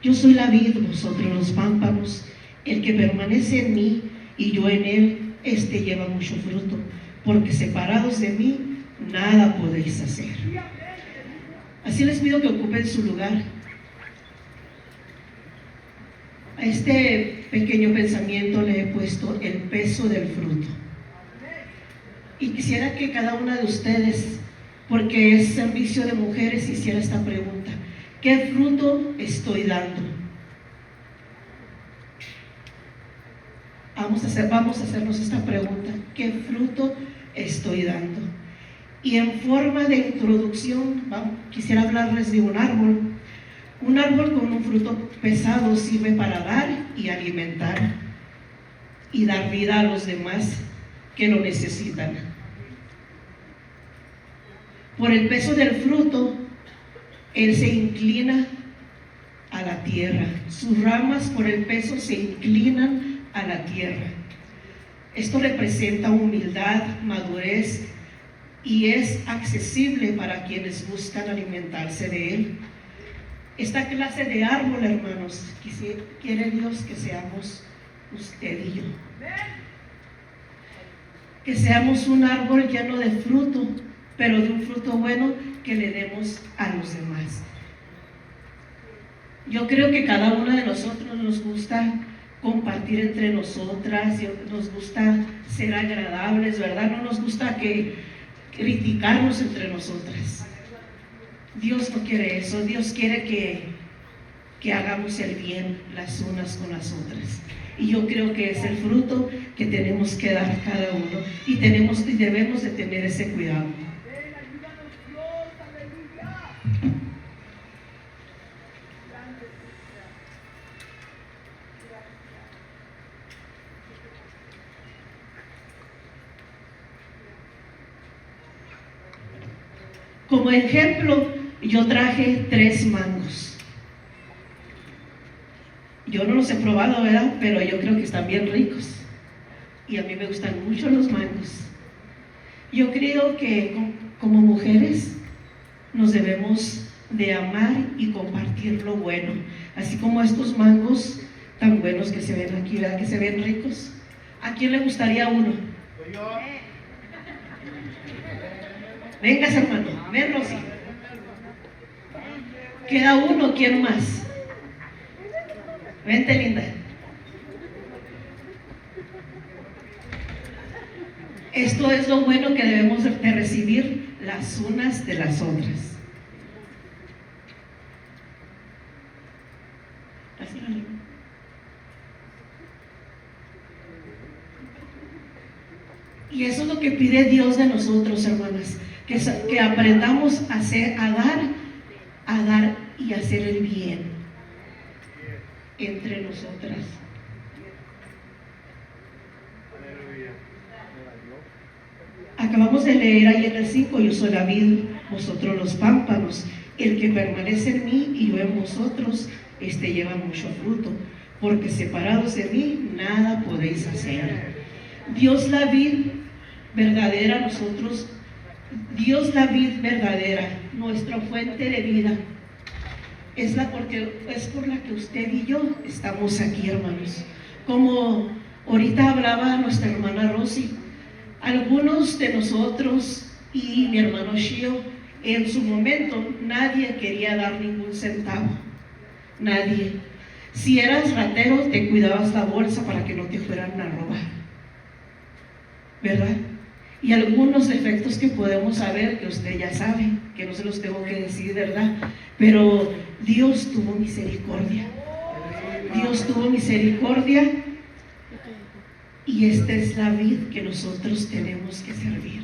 Yo soy la vid, vosotros los pámpanos. El que permanece en mí y yo en él, este lleva mucho fruto, porque separados de mí, nada podéis hacer. Así les pido que ocupen su lugar. A este pequeño pensamiento le he puesto el peso del fruto. Y quisiera que cada una de ustedes, porque es servicio de mujeres, hiciera esta pregunta: ¿qué fruto estoy dando? Vamos a hacernos esta pregunta: ¿qué fruto estoy dando? Y en forma de introducción, quisiera hablarles de un árbol. Un árbol con un fruto pesado sirve para dar y alimentar y dar vida a los demás que lo necesitan. Por el peso del fruto, él se inclina a la tierra. Sus ramas por el peso se inclinan a la tierra. Esto representa humildad, madurez, y es accesible para quienes buscan alimentarse de él. Esta clase de árbol, hermanos, quiere Dios que seamos usted y yo. Que seamos un árbol lleno de fruto, pero de un fruto bueno que le demos a los demás. Yo creo que cada una de nosotros nos gusta compartir entre nosotras, nos gusta ser agradables, ¿verdad? No nos gusta criticarnos entre nosotras. Dios no quiere eso. Dios quiere que hagamos el bien las unas con las otras. Y yo creo que es el fruto que tenemos que dar cada uno, y debemos de tener ese cuidado. Como ejemplo, yo traje 3 mangos. Yo no los he probado, ¿verdad? Pero yo creo que están bien ricos. Y a mí me gustan mucho los mangos. Yo creo que como mujeres nos debemos de amar y compartir lo bueno. Así como estos mangos tan buenos que se ven aquí, ¿verdad? Que se ven ricos. ¿A quién le gustaría uno? Vengas, hermano, ven, Rosy. Queda uno, ¿quién más? Vente, linda. Esto es lo bueno que debemos de recibir las unas de las otras. Y eso es lo que pide Dios de nosotros, hermanas. Que aprendamos a dar y hacer el bien entre nosotras. Acabamos de leer ahí en el 5: yo soy la vid, vosotros los pámpanos. El que permanece en mí y yo en vosotros, este lleva mucho fruto, porque separados de mí nada podéis hacer. Dios la vid verdadera, Dios la vid verdadera, nuestra fuente de vida, es por la que usted y yo estamos aquí, hermanos. Como ahorita hablaba nuestra hermana Rosy, algunos de nosotros y mi hermano Shio, en su momento nadie quería dar ningún centavo, nadie. Si eras ratero, te cuidabas la bolsa para que no te fueran a robar, ¿verdad? Y algunos defectos que podemos saber, que usted ya sabe, que no se los tengo que decir, ¿verdad? Pero Dios tuvo misericordia. Dios tuvo misericordia, y esta es la vid que nosotros tenemos que servir,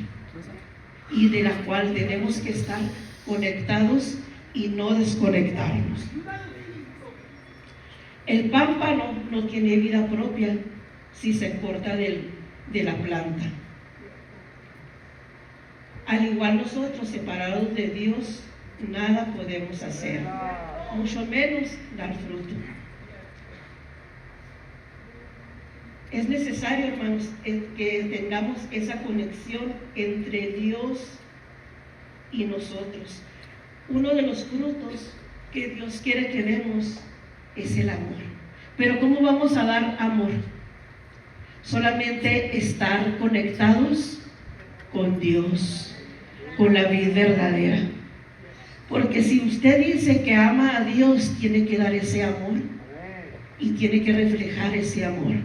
y de la cual tenemos que estar conectados y no desconectarnos. El pámpano no tiene vida propia si se corta de la planta. Al igual nosotros, separados de Dios, nada podemos hacer, mucho menos dar fruto. Es necesario, hermanos, que tengamos esa conexión entre Dios y nosotros. Uno de los frutos que Dios quiere que demos es el amor. Pero ¿cómo vamos a dar amor? Solamente estar conectados con Dios, con la vida verdadera. Porque si usted dice que ama a Dios, tiene que dar ese amor y tiene que reflejar ese amor.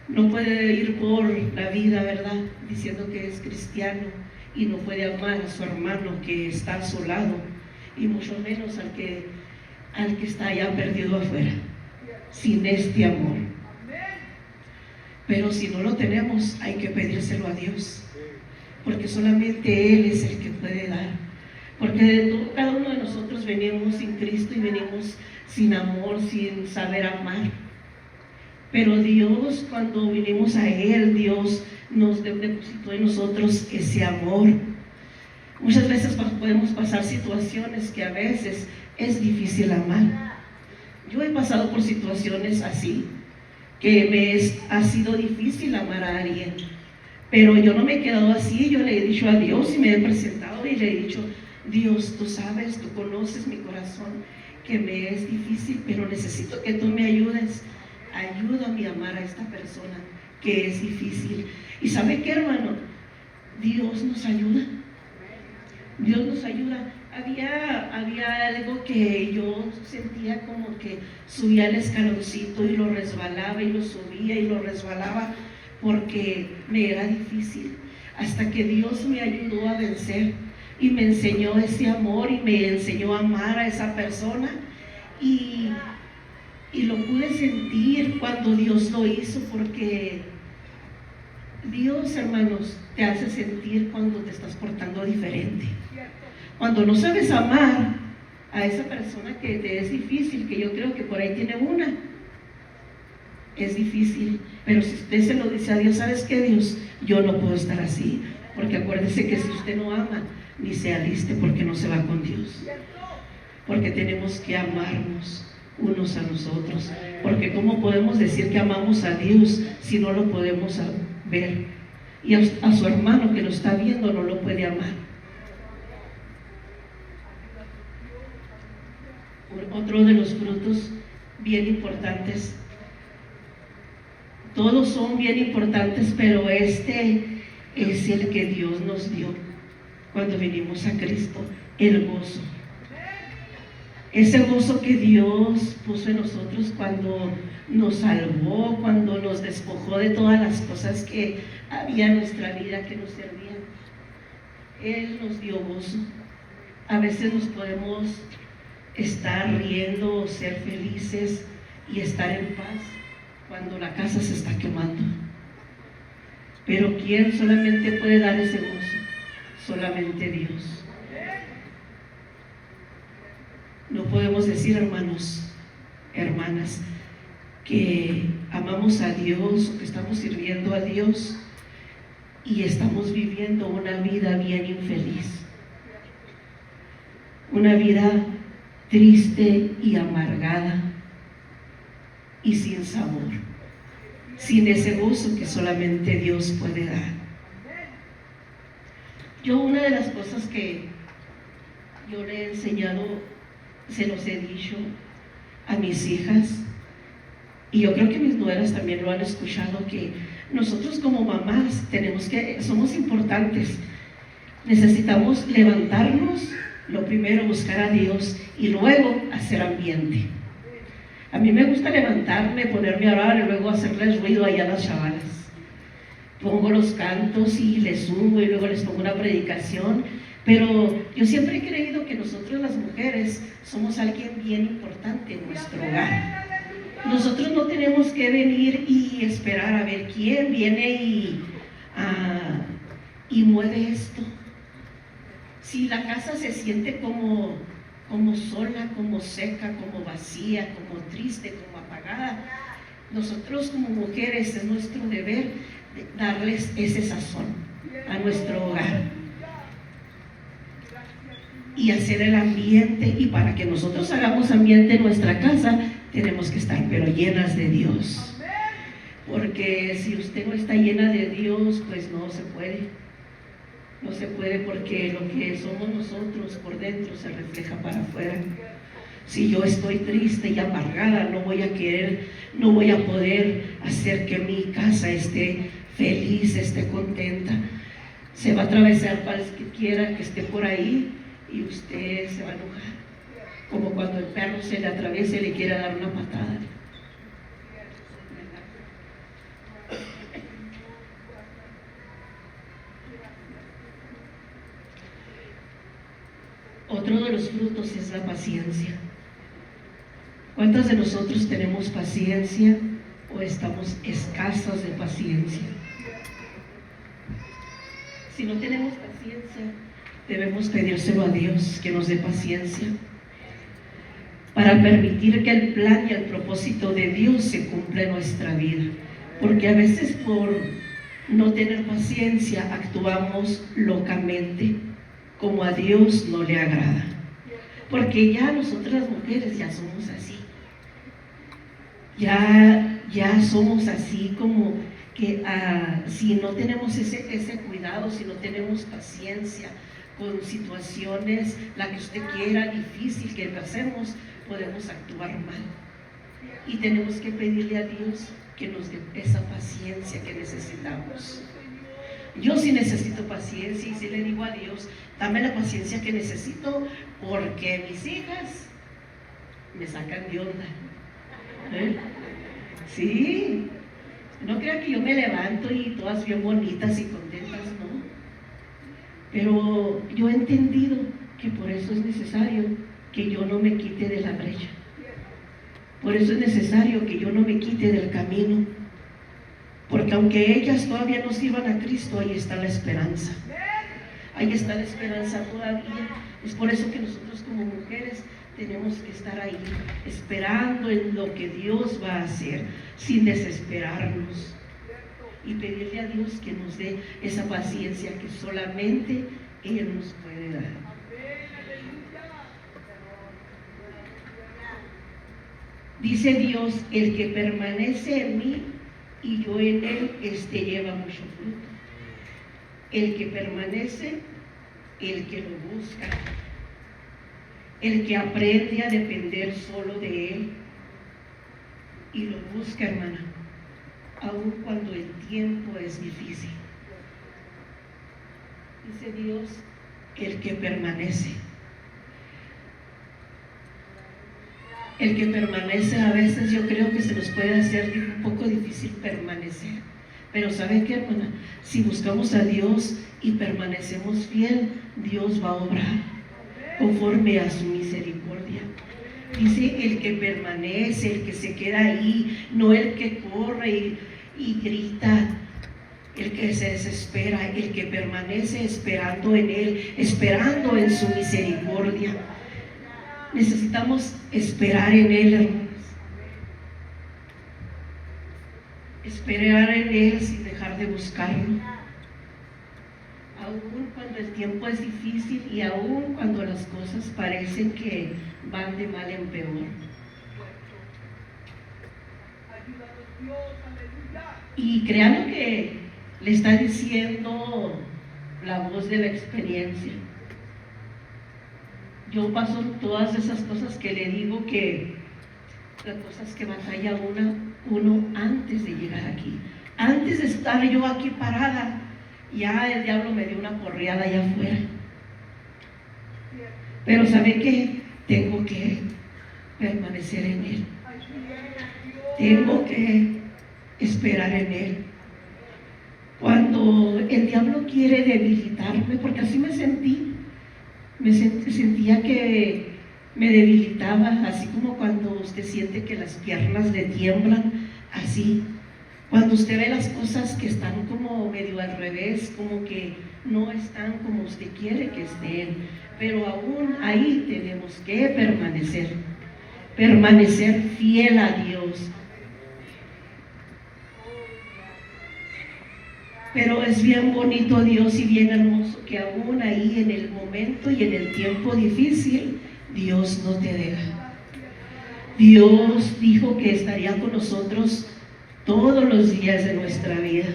No puede ir por la vida, ¿verdad?, diciendo que es cristiano y no puede amar a su hermano que está a su lado, y mucho menos al que está allá perdido afuera, sin este amor. Pero si no lo tenemos, hay que pedírselo a Dios, porque solamente Él es el que puede dar. Porque cada uno de nosotros venimos sin Cristo y venimos sin amor, sin saber amar. Pero Dios, cuando vinimos a Él, Dios nos depositó en nosotros ese amor. Muchas veces podemos pasar situaciones que a veces es difícil amar. Yo he pasado por situaciones así, que ha sido difícil amar a alguien, pero yo no me he quedado así. Yo le he dicho a Dios y me he presentado y le he dicho: Dios, tú sabes, tú conoces mi corazón, que me es difícil, pero necesito que tú me ayudes. Ayúdame a amar a esta persona que es difícil. ¿Y sabe qué, hermano? Dios nos ayuda. Dios nos ayuda. Había algo que yo sentía como que subía el escaloncito y lo resbalaba y lo subía y lo resbalaba porque me era difícil, hasta que Dios me ayudó a vencer y me enseñó ese amor y me enseñó a amar a esa persona, y lo pude sentir cuando Dios lo hizo, porque Dios, hermanos, te hace sentir cuando te estás portando diferente. Cuando no sabes amar a esa persona que te es difícil, que yo creo que por ahí tiene una, es difícil, pero si usted se lo dice a Dios: ¿sabes qué, Dios? Yo no puedo estar así, porque acuérdese que si usted no ama, ni se aliste, porque no se va con Dios. Porque tenemos que amarnos unos a nosotros, porque ¿cómo podemos decir que amamos a Dios si no lo podemos ver? Y a su hermano que lo está viendo no lo puede amar. Otro de los frutos bien importantes, todos son bien importantes, pero este es el que Dios nos dio cuando vinimos a Cristo: el gozo. Ese gozo que Dios puso en nosotros cuando nos salvó, cuando nos despojó de todas las cosas que había en nuestra vida que nos servían. Él nos dio gozo. A veces nos podemos estar riendo o ser felices y estar en paz cuando la casa se está quemando. Pero ¿quién solamente puede dar ese gozo? Solamente Dios. No podemos decir, hermanos, hermanas, que amamos a Dios o que estamos sirviendo a Dios y estamos viviendo una vida bien infeliz, una vida triste y amargada y sin sabor, sin ese gozo que solamente Dios puede dar. Yo, una de las cosas que yo le he enseñado, se los he dicho a mis hijas, y yo creo que mis nueras también lo han escuchado, que nosotros como mamás somos importantes. Necesitamos levantarnos, lo primero buscar a Dios y luego hacer ambiente. A mí me gusta levantarme, ponerme a orar y luego hacerles ruido allá a las chavalas. Pongo los cantos y les subo y luego les pongo una predicación. Pero yo siempre he creído que nosotros las mujeres somos alguien bien importante en nuestro hogar. Nosotros no tenemos que venir y esperar a ver quién viene y mueve esto. Si la casa se siente como sola, como seca, como vacía, como triste, como apagada, nosotros como mujeres es nuestro deber darles ese sazón a nuestro hogar y hacer el ambiente. Y para que nosotros hagamos ambiente en nuestra casa, tenemos que estar pero llenas de Dios, porque si usted no está llena de Dios, pues no se puede, porque lo que somos nosotros por dentro se refleja para afuera. Si yo estoy triste y amargada, no voy a poder hacer que mi casa esté feliz, esté contenta. Se va a atravesar cualquiera que esté por ahí y usted se va a enojar. Como cuando el perro se le atraviesa y le quiere dar una patada. Otro de los frutos es la paciencia. ¿Cuántos de nosotros tenemos paciencia o estamos escasos de paciencia? Si no tenemos paciencia, debemos pedírselo a Dios que nos dé paciencia para permitir que el plan y el propósito de Dios se cumpla en nuestra vida. Porque a veces por no tener paciencia actuamos locamente, como a Dios no le agrada. Porque ya nosotras las mujeres ya somos así. Ya somos así como que si no tenemos ese cuidado, si no tenemos paciencia con situaciones, la que usted quiera, difícil que pasemos, podemos actuar mal. Y tenemos que pedirle a Dios que nos dé esa paciencia que necesitamos. Yo sí necesito paciencia y sí le digo a Dios, dame la paciencia que necesito, porque mis hijas me sacan de onda. Sí, no crean que yo me levanto y todas bien bonitas y contentas, no. Pero yo he entendido que por eso es necesario que yo no me quite de la brecha. Por eso es necesario que yo no me quite del camino. Porque aunque ellas todavía no sirvan a Cristo, ahí está la esperanza. Ahí está la esperanza todavía. Es por eso que nosotros como mujeres tenemos que estar ahí, esperando en lo que Dios va a hacer, sin desesperarnos. Y pedirle a Dios que nos dé esa paciencia que solamente Él nos puede dar. Dice Dios, el que permanece en mí y yo en él, lleva mucho fruto. El que permanece, el que lo busca, el que aprende a depender solo de él y lo busca, hermana, aun cuando el tiempo es difícil. Dice Dios, el que permanece. El que permanece, a veces yo creo que se nos puede hacer un poco difícil permanecer. Pero ¿sabe qué, hermana? Si buscamos a Dios y permanecemos fiel, Dios va a obrar conforme a su misericordia. Dice el que permanece, el que se queda ahí, no el que corre y grita, el que se desespera, el que permanece esperando en Él, esperando en su misericordia. Necesitamos esperar en Él, hermanos. Esperar en Él sin dejar de buscarlo. Aún cuando el tiempo es difícil y aún cuando las cosas parecen que van de mal en peor. Y créanme que le está diciendo la voz de la experiencia. Yo paso todas esas cosas que le digo, que las cosas que batalla uno antes de llegar aquí. Antes de estar yo aquí parada, ya el diablo me dio una porreada allá afuera. Pero ¿sabe qué? Tengo que permanecer en Él. Tengo que esperar en Él. Cuando el diablo quiere debilitarme, porque así me sentía que me debilitaba, así como cuando usted siente que las piernas le tiemblan, así. Cuando usted ve las cosas que están como medio al revés, como que no están como usted quiere que estén, pero aún ahí tenemos que permanecer fiel a Dios. Pero es bien bonito Dios y bien hermoso que aún ahí en el momento y en el tiempo difícil, Dios no te deja. Dios dijo que estaría con nosotros todos los días de nuestra vida.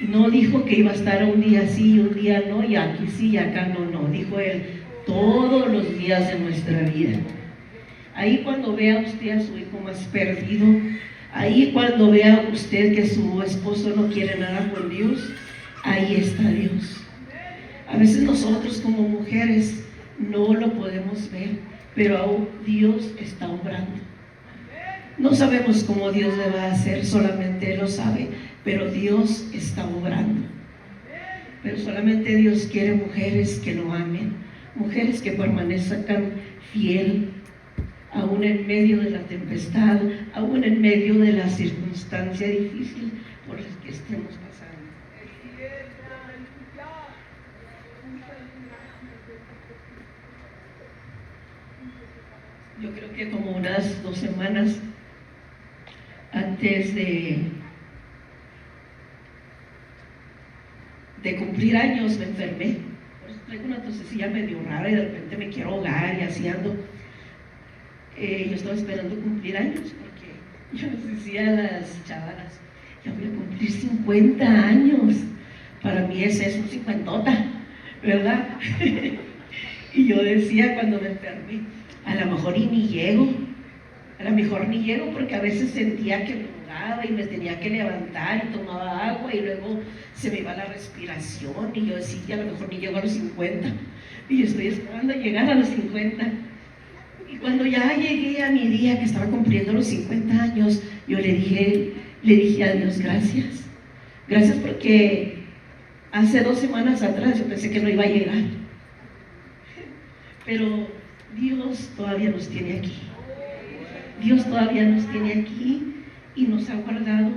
No dijo que iba a estar un día sí y un día no, y aquí sí y acá no, no. Dijo Él, todos los días de nuestra vida. Ahí cuando vea usted a su hijo más perdido, ahí cuando vea usted que su esposo no quiere nada con Dios, ahí está Dios. A veces nosotros como mujeres no lo podemos ver, pero aún Dios está obrando. No sabemos cómo Dios le va a hacer, solamente Él lo sabe, pero Dios está obrando. Pero solamente Dios quiere mujeres que lo amen, mujeres que permanezcan fiel, aún en medio de la tempestad, aún en medio de la circunstancia difícil por la que estemos pasando. Yo creo que como unas 2 semanas antes de cumplir años me enfermé. Por eso traigo una tosecilla medio rara y de repente me quiero ahogar y así ando. Yo estaba esperando cumplir años porque yo les decía a las chavalas, ya voy a cumplir 50 años. Para mí ese es un cincuentota, ¿verdad? Y yo decía cuando me enfermé, a lo mejor y ni llego, a lo mejor ni llego porque a veces sentía que me ahogaba y me tenía que levantar y tomaba agua y luego se me iba la respiración y yo decía, a lo mejor ni llego a los 50 y yo estoy esperando llegar a los 50. Y cuando ya llegué a mi día que estaba cumpliendo los 50 años, yo le dije a Dios, gracias porque hace 2 semanas atrás yo pensé que no iba a llegar, pero Dios todavía nos tiene aquí. Dios todavía nos tiene aquí y nos ha guardado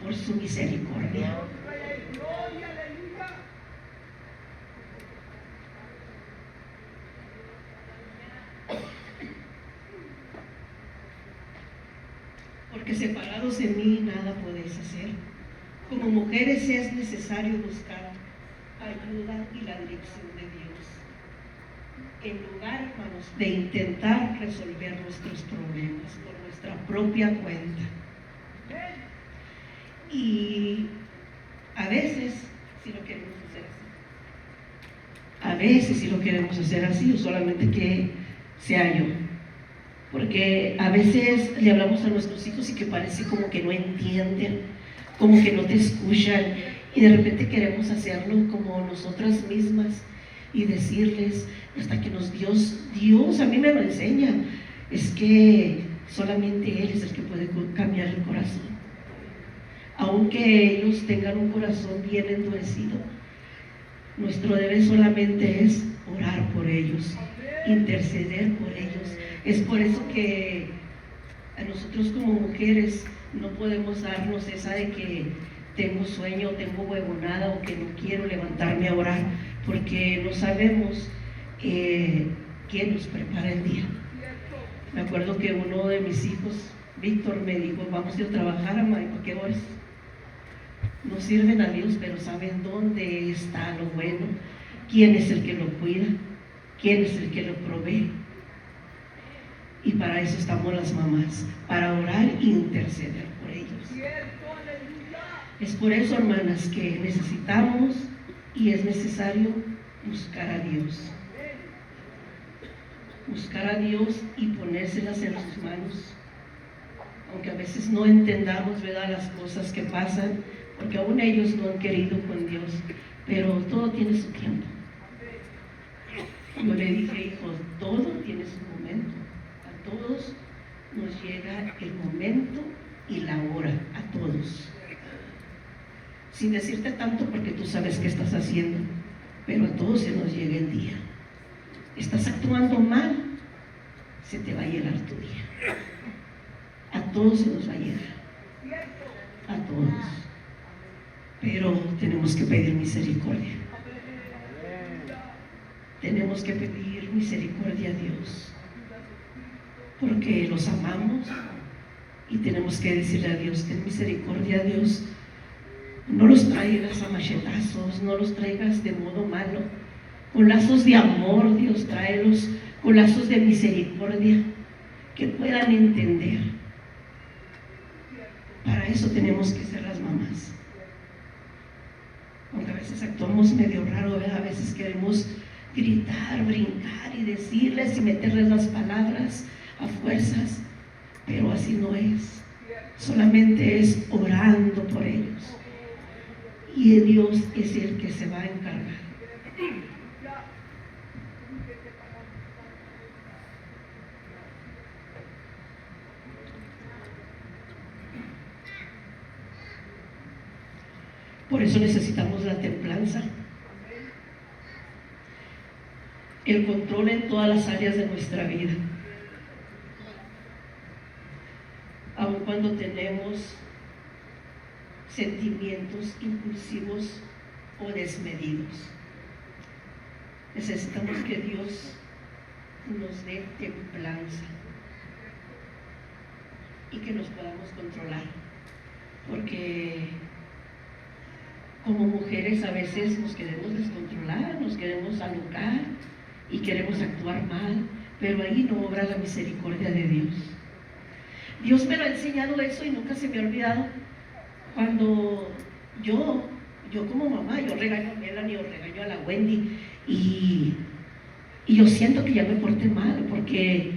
por su misericordia. Porque separados de mí nada podéis hacer. Como mujeres es necesario buscar ayuda y la dirección de Dios, en lugar, hermanos, de intentar resolver nuestros problemas por nuestra propia cuenta. Y a veces sí lo queremos hacer así. A veces sí lo queremos hacer así, o solamente que sea yo. Porque a veces le hablamos a nuestros hijos y que parece como que no entienden, como que no te escuchan, y de repente queremos hacerlo como nosotras mismas y decirles, hasta que Dios a mí me lo enseña, es que solamente Él es el que puede cambiar el corazón. Aunque ellos tengan un corazón bien endurecido, nuestro deber solamente es orar por ellos, interceder por ellos. Es por eso que a nosotros como mujeres no podemos darnos esa de que tengo sueño, tengo huevonada o que no quiero levantarme a orar, porque no sabemos quién nos prepara el día. Me acuerdo que uno de mis hijos, Víctor, me dijo, vamos a ir a trabajar, mamá, ¿y para qué horas? No sirven a Dios, pero saben dónde está lo bueno, quién es el que lo cuida, quién es el que lo provee. Y para eso estamos las mamás, para orar e interceder por ellos. Es por eso, hermanas, que necesitamos y es necesario buscar a Dios. Buscar a Dios y ponérselas en sus manos. Aunque a veces no entendamos, ¿verdad?, las cosas que pasan, porque aún ellos no han querido con Dios, pero todo tiene su tiempo. Yo le dije, hijo, todo tiene su momento. A todos nos llega el momento y la hora, a todos. Sin decirte tanto porque tú sabes qué estás haciendo, pero a todos se nos llega el día. Estás actuando mal, se te va a llegar tu día. A todos se nos va a llegar. A todos. Pero tenemos que pedir misericordia. Tenemos que pedir misericordia a Dios, porque los amamos y tenemos que decirle a Dios, ten misericordia a Dios. No los traigas a machetazos, no los traigas de modo malo. Con lazos de amor, Dios, tráelos con lazos de misericordia, que puedan entender. Para eso tenemos que ser las mamás. Aunque a veces actuamos medio raro, ¿verdad? A veces queremos gritar, brincar y decirles y meterles las palabras a fuerzas, pero así no es. Solamente es orando por ellos. Y Dios es el que se va a encargar. Por eso necesitamos la templanza, el control en todas las áreas de nuestra vida. Aun cuando tenemos sentimientos impulsivos o desmedidos, necesitamos que Dios nos dé templanza y que nos podamos controlar, porque como mujeres a veces nos queremos descontrolar, nos queremos alocar y queremos actuar mal, pero ahí no obra la misericordia de Dios. Dios me lo ha enseñado eso y nunca se me ha olvidado. Cuando yo como mamá, yo regaño a Melanie o regaño a la Wendy y yo siento que ya me porté mal, porque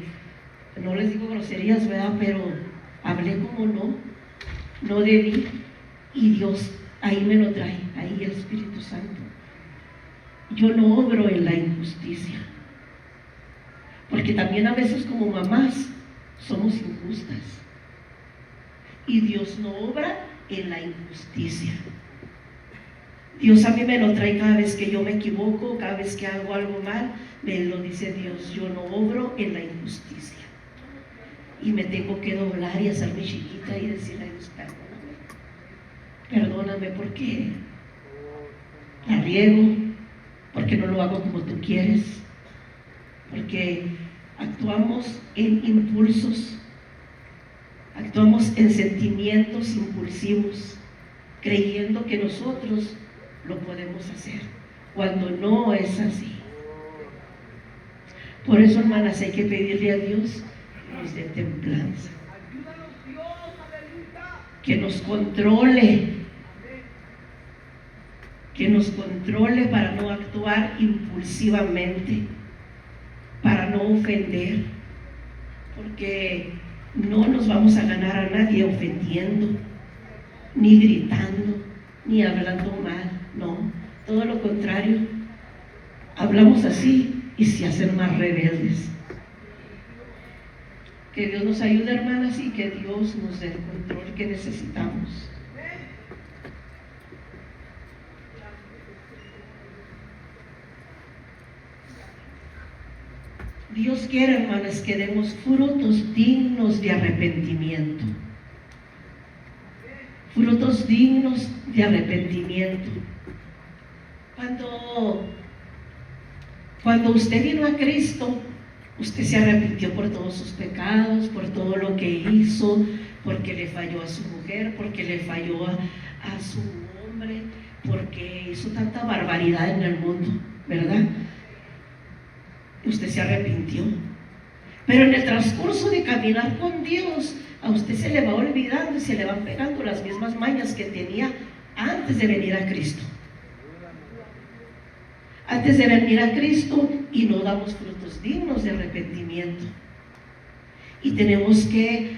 no les digo groserías, ¿verdad? Pero hablé como no debí, y Dios ahí me lo trae, ahí el Espíritu Santo. Yo no obro en la injusticia, porque también a veces como mamás somos injustas, y Dios no obra en la injusticia. Dios a mí me lo trae cada vez que yo me equivoco, cada vez que hago algo mal, me lo dice Dios: yo no obro en la injusticia. Y me tengo que doblar y hacerme chiquita y decirle a Dios: perdóname porque la riego, porque no lo hago como tú quieres, porque actuamos en impulsos, actuamos en sentimientos impulsivos, creyendo que nosotros lo podemos hacer, cuando no es así. Por eso, hermanas, hay que pedirle a Dios que nos dé templanza, que nos controle para no actuar impulsivamente, para no ofender, porque no nos vamos a ganar a nadie ofendiendo, ni gritando, ni hablando mal, no, todo lo contrario, hablamos así y se hacen más rebeldes. Que Dios nos ayude, hermanas, y que Dios nos dé el control que necesitamos. Dios quiere, hermanas, que demos frutos dignos de arrepentimiento. Frutos dignos de arrepentimiento. Cuando usted vino a Cristo, usted se arrepintió por todos sus pecados, por todo lo que hizo, porque le falló a su mujer, porque le falló a su hombre, porque hizo tanta barbaridad en el mundo, ¿verdad? Usted se arrepintió. Pero en el transcurso de caminar con Dios, a usted se le va olvidando y se le van pegando las mismas mañas que tenía antes de venir a Cristo. Antes de venir a Cristo, y no damos frutos dignos de arrepentimiento. Y tenemos que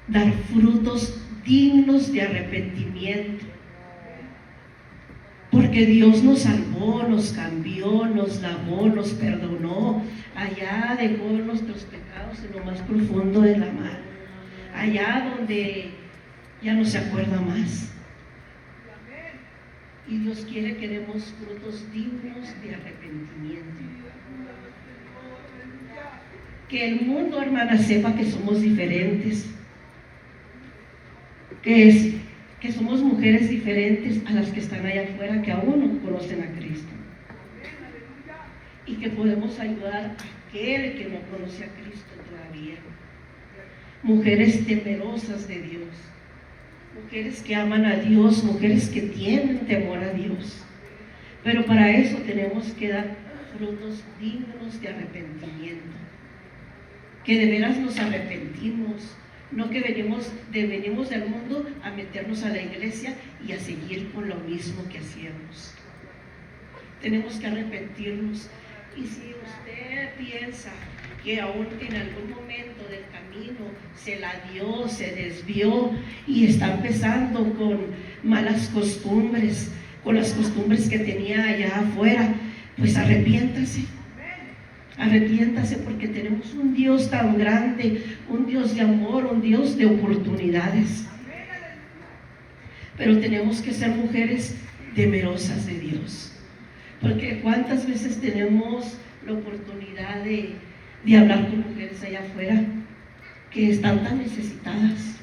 dar frutos dignos de arrepentimiento. Porque Dios nos salvó, nos cambió, nos lavó, nos perdonó. Allá dejó nuestros pecados en lo más profundo de la mar. Allá donde ya no se acuerda más. Y Dios quiere que demos frutos dignos de arrepentimiento. Que el mundo, hermana, sepa que somos diferentes. Que somos mujeres diferentes a las que están allá afuera, que aún no conocen a Cristo. Y que podemos ayudar a aquel que no conoce a Cristo todavía. Mujeres temerosas de Dios. Mujeres que aman a Dios, mujeres que tienen temor a Dios. Pero para eso tenemos que dar frutos dignos de arrepentimiento. Que de veras nos arrepentimos, no que venimos del mundo a meternos a la iglesia y a seguir con lo mismo que hacíamos. Tenemos que arrepentirnos. Y si usted piensa que aún en algún momento del camino se la dio, se desvió y está empezando con malas costumbres, con las costumbres que tenía allá afuera, pues arrepiéntase. Arrepiéntase, porque tenemos un Dios tan grande, un Dios de amor, un Dios de oportunidades. Pero tenemos que ser mujeres temerosas de Dios, porque cuántas veces tenemos la oportunidad de hablar con mujeres allá afuera que están tan necesitadas.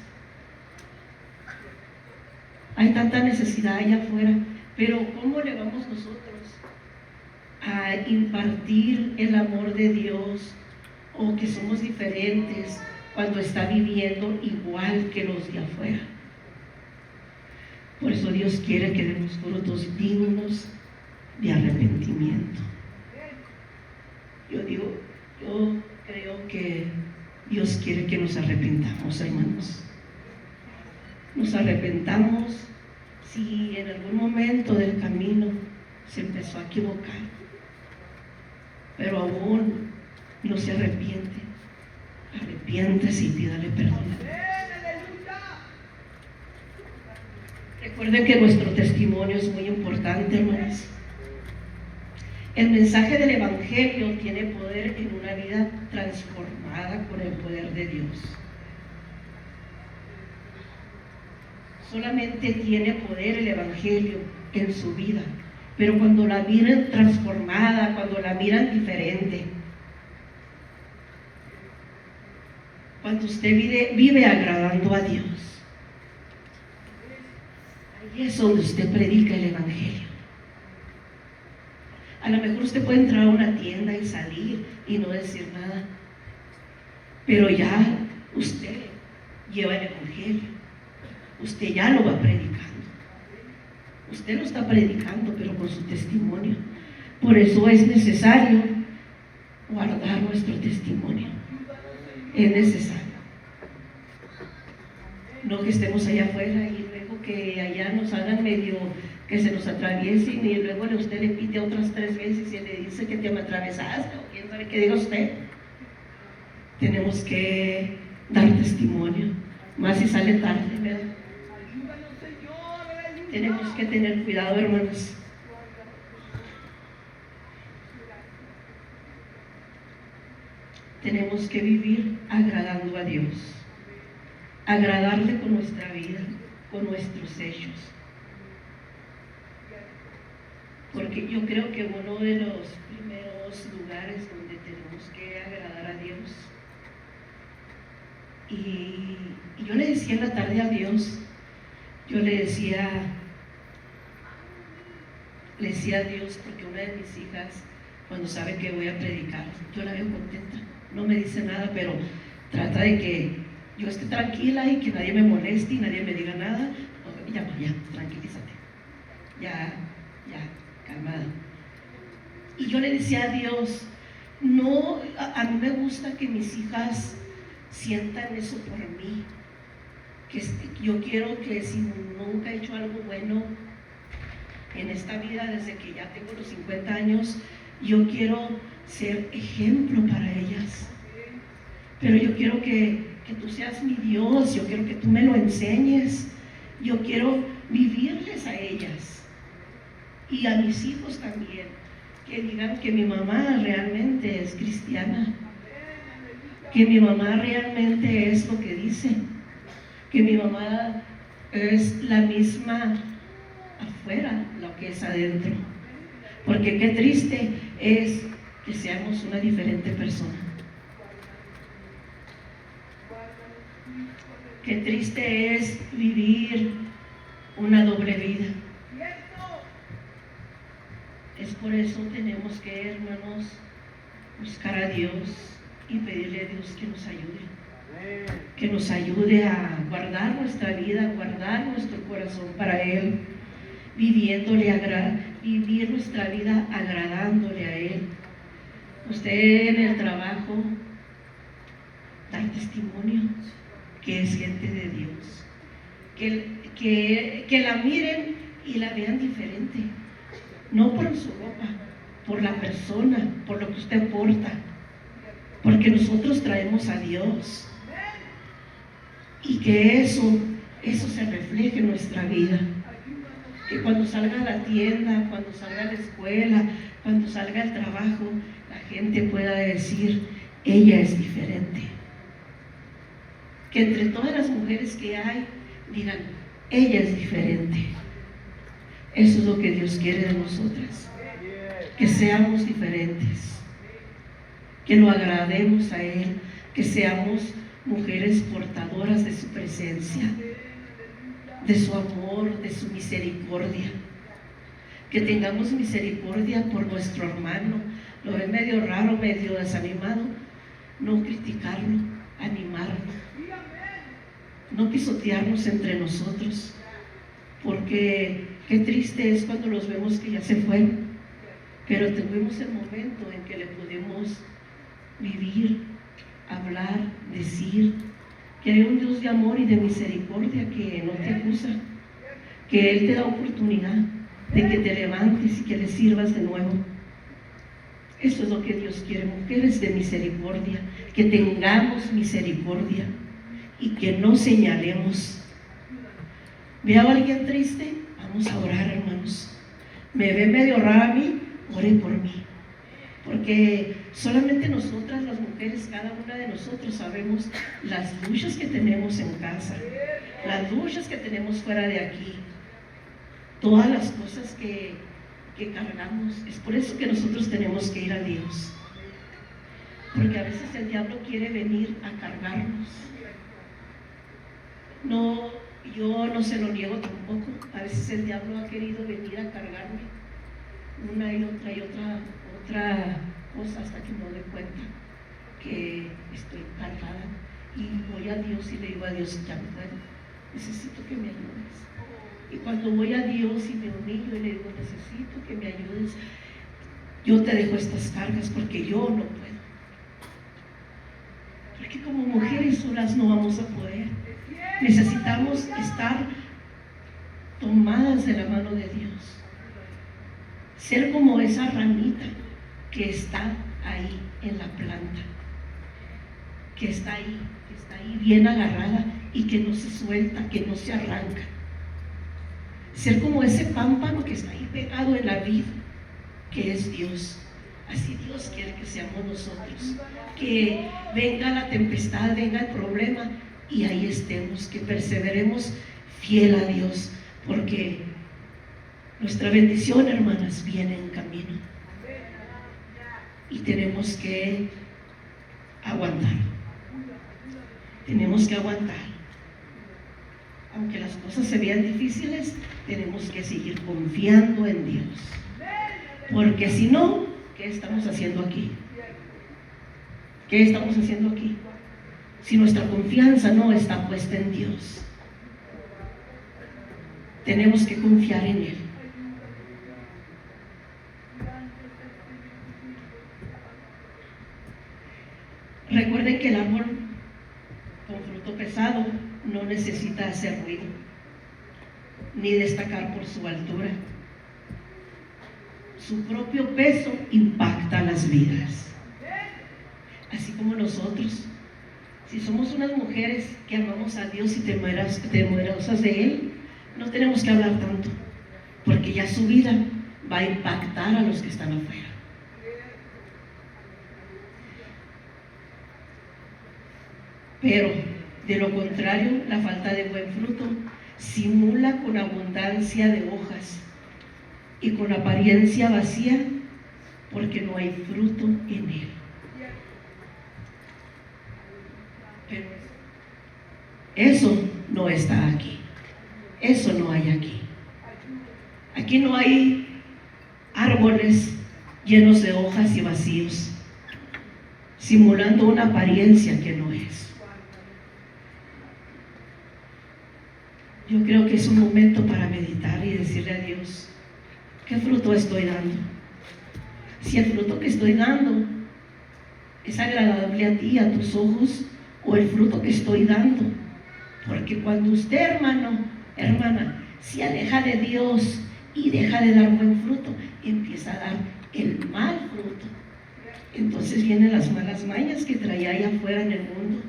Hay tanta necesidad allá afuera, pero ¿cómo le vamos nosotros a impartir el amor de Dios, o que somos diferentes cuando está viviendo igual que los de afuera? Por eso Dios quiere que demos frutos dignos de arrepentimiento. Yo creo que Dios quiere que nos arrepentamos, hermanos. Nos arrepentamos si en algún momento del camino se empezó a equivocar, pero aún no se arrepiente. Arrepiéntese y pídale perdón. Recuerden que nuestro testimonio es muy importante, hermanos. El mensaje del Evangelio tiene poder en una vida transformada por el poder de Dios. Solamente tiene poder el Evangelio en su vida, pero cuando la miran transformada, cuando la miran diferente, cuando usted vive agradando a Dios, ahí es donde usted predica el Evangelio. A lo mejor usted puede entrar a una tienda y salir y no decir nada, pero ya usted lleva el Evangelio, usted ya lo va predicando. Usted lo está predicando, pero con su testimonio. Por eso es necesario guardar nuestro testimonio. Es necesario. No que estemos allá afuera y luego que allá nos hagan medio, que se nos atraviesen, y luego usted le pide otras 3 veces y le dice que te me atravesaste, o quién sabe qué diga usted. Tenemos que dar testimonio, más si sale tarde, ¿verdad? Tenemos que tener cuidado, hermanos. Tenemos que vivir agradando a Dios, agradarle con nuestra vida, con nuestros hechos. Porque yo creo que uno de los primeros lugares donde tenemos que agradar a Dios, y yo le decía en la tarde a Dios, yo le decía a Dios, porque una de mis hijas, cuando sabe que voy a predicar, yo la veo contenta, no me dice nada, pero trata de que yo esté tranquila y que nadie me moleste y nadie me diga nada. Ya, tranquilízate, ya, calmada. Y yo le decía a Dios, no, a mí me gusta que mis hijas sientan eso por mí, que yo quiero que si nunca he hecho algo bueno en esta vida, desde que ya tengo los 50 años, yo quiero ser ejemplo para ellas. Pero yo quiero que tú seas mi Dios, yo quiero que tú me lo enseñes, yo quiero vivirles a ellas y a mis hijos también, que digan que mi mamá realmente es cristiana, que mi mamá realmente es lo que dice, que mi mamá es la misma afuera lo que es adentro, porque qué triste es que seamos una diferente persona. Qué triste es vivir una doble vida. Es por eso tenemos que, hermanos, buscar a Dios y pedirle a Dios que nos ayude. Que nos ayude a guardar nuestra vida, a guardar nuestro corazón para Él, vivir nuestra vida agradándole a Él. Usted en el trabajo da testimonio que es gente de Dios, que la miren y la vean diferente, no por su ropa, por la persona, por lo que usted porta, porque nosotros traemos a Dios, y que eso se refleje en nuestra vida, que cuando salga a la tienda, cuando salga a la escuela, cuando salga al trabajo, la gente pueda decir, ella es diferente. Que entre todas las mujeres que hay, digan, ella es diferente. Eso es lo que Dios quiere de nosotras, que seamos diferentes, que lo agrademos a Él, que seamos mujeres portadoras de su presencia, de su amor, de su misericordia, que tengamos misericordia por nuestro hermano. Lo ve medio raro, medio desanimado, no criticarlo, animarlo, no pisotearnos entre nosotros, porque qué triste es cuando los vemos que ya se fueron, pero tuvimos el momento en que le pudimos vivir, hablar, decir que hay un Dios de amor y de misericordia que no te acusa, que Él te da oportunidad de que te levantes y que le sirvas de nuevo. Eso es lo que Dios quiere, mujeres de misericordia, que tengamos misericordia y que no señalemos. ¿Ve a alguien triste? Vamos a orar, hermanos. ¿Me ve medio rara a mí? Ore por mí. Porque solamente nosotras, las mujeres, cada una de nosotros sabemos las luchas que tenemos en casa, las luchas que tenemos fuera de aquí, todas las cosas que cargamos. Es por eso que nosotros tenemos que ir a Dios, porque a veces el diablo quiere venir a cargarnos. No, yo no se lo niego tampoco. A veces el diablo ha querido venir a cargarme una y otra cosa, hasta que me doy cuenta que estoy cargada y voy a Dios y le digo a Dios, ya no puedo, necesito que me ayudes. Y cuando voy a Dios y me humillo y le digo, necesito que me ayudes, yo te dejo estas cargas porque yo no puedo, porque como mujeres solas no vamos a poder. Necesitamos estar tomadas de la mano de Dios, ser como esa ramita que está ahí en la planta, que está ahí bien agarrada y que no se suelta, que no se arranca. Ser como ese pámpano que está ahí pegado en la vid, que es Dios. Así Dios quiere que seamos nosotros, que venga la tempestad, venga el problema y ahí estemos, que perseveremos fiel a Dios, porque nuestra bendición, hermanas, viene en camino y tenemos que aguantar. Tenemos que aguantar. Aunque las cosas se vean difíciles, tenemos que seguir confiando en Dios, porque si no, ¿qué estamos haciendo aquí? ¿Qué estamos haciendo aquí? Si nuestra confianza no está puesta en Dios, tenemos que confiar en Él. Recuerden que el árbol con fruto pesado no necesita hacer ruido, ni destacar por su altura. Su propio peso impacta las vidas. Así como nosotros, si somos unas mujeres que amamos a Dios y temerosas de Él, no tenemos que hablar tanto, porque ya su vida va a impactar a los que están afuera. Pero, de lo contrario, la falta de buen fruto simula con abundancia de hojas y con apariencia vacía, porque no hay fruto en él. Pero eso no está aquí. Eso no hay aquí. Aquí no hay árboles llenos de hojas y vacíos, simulando una apariencia que no es. Yo creo que es un momento para meditar y decirle a Dios, ¿qué fruto estoy dando? Si el fruto que estoy dando es agradable a ti, a tus ojos, o el fruto que estoy dando. Porque cuando usted, hermano, hermana, se aleja de Dios y deja de dar buen fruto, empieza a dar el mal fruto. Entonces vienen las malas mañas que traía allá afuera en el mundo.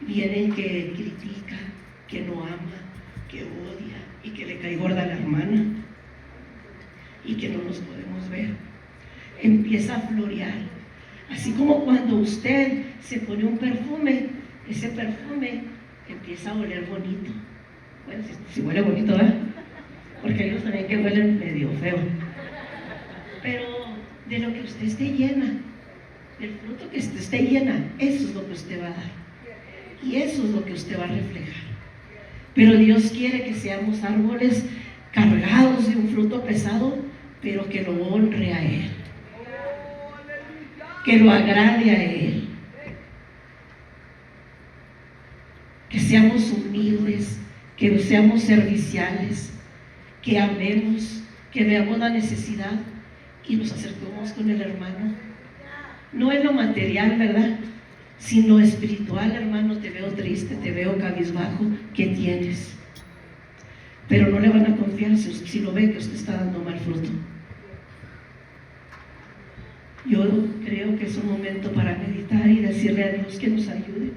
Vienen que critica, que no ama, que odia y que le cae gorda a la hermana y que no nos podemos ver. Empieza a florear. Así como cuando usted se pone un perfume, ese perfume empieza a oler bonito. Bueno, si huele bonito, ¿verdad? Porque hay unos también que huelen medio feo. Pero de lo que usted esté llena, del fruto que usted esté llena, eso es lo que usted va a dar. Y eso es lo que usted va a reflejar. Pero Dios quiere que seamos árboles cargados de un fruto pesado, pero que lo honre a Él, que lo agrade a Él, que seamos humildes, que seamos serviciales, que amemos, que veamos la necesidad y nos acerquemos con el hermano. No en lo material, ¿verdad? Sino espiritual, hermano, te veo triste, te veo cabizbajo, ¿qué tienes? Pero no le van a confiar si lo ve que usted está dando mal fruto. Yo creo que es un momento para meditar y decirle a Dios que nos ayude.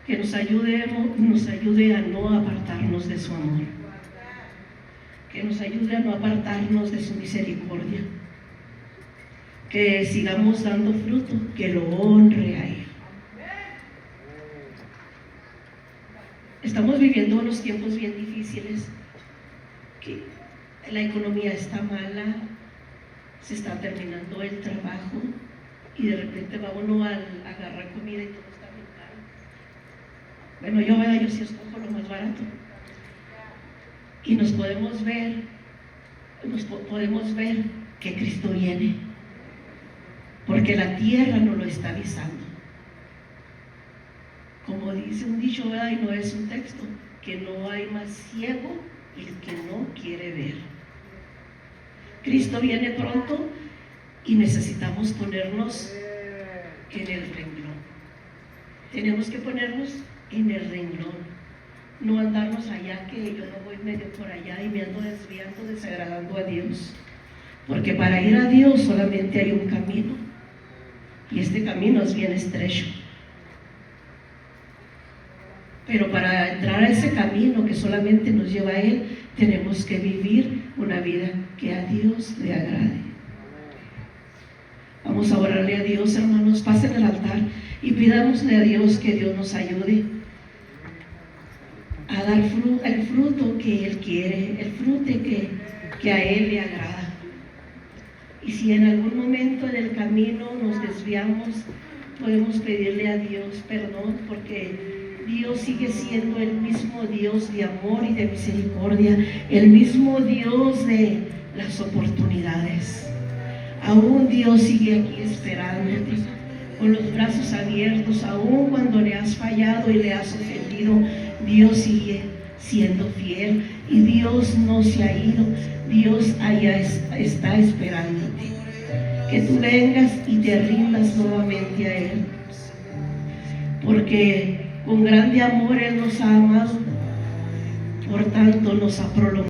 Que nos ayude a no apartarnos de su amor. Que nos ayude a no apartarnos de su misericordia. Que sigamos dando fruto, que lo honre a Él. Estamos viviendo unos tiempos bien difíciles, que la economía está mala, se está terminando el trabajo y de repente va uno a agarrar comida y todo está bien caro. Bueno, yo sí escojo lo más barato. Y nos podemos ver que Cristo viene, porque la tierra nos lo está avisando. Como dice un dicho, ¿verdad? Y no es un texto, que no hay más ciego el que no quiere ver. Cristo viene pronto y necesitamos ponernos en el renglón. Tenemos que ponernos en el renglón. No andarnos allá, que yo no voy medio por allá y me ando desviando, desagradando a Dios. Porque para ir a Dios solamente hay un camino. Y este camino es bien estrecho. Pero para entrar a ese camino que solamente nos lleva a Él, tenemos que vivir una vida que a Dios le agrade. Vamos a orarle a Dios, hermanos. Pasen al altar y pidámosle a Dios que Dios nos ayude a dar el fruto que Él quiere, el fruto que a Él le agrada. Y si en algún momento en el camino nos desviamos, podemos pedirle a Dios perdón, porque Dios sigue siendo el mismo Dios de amor y de misericordia, el mismo Dios de las oportunidades. Aún Dios sigue aquí esperándote, con los brazos abiertos. Aún cuando le has fallado y le has ofendido, Dios sigue siendo fiel y Dios no se ha ido. Dios allá está esperándote, que tú vengas y te rindas nuevamente a Él, porque con grande amor Él nos ha amado, por tanto nos ha prolongado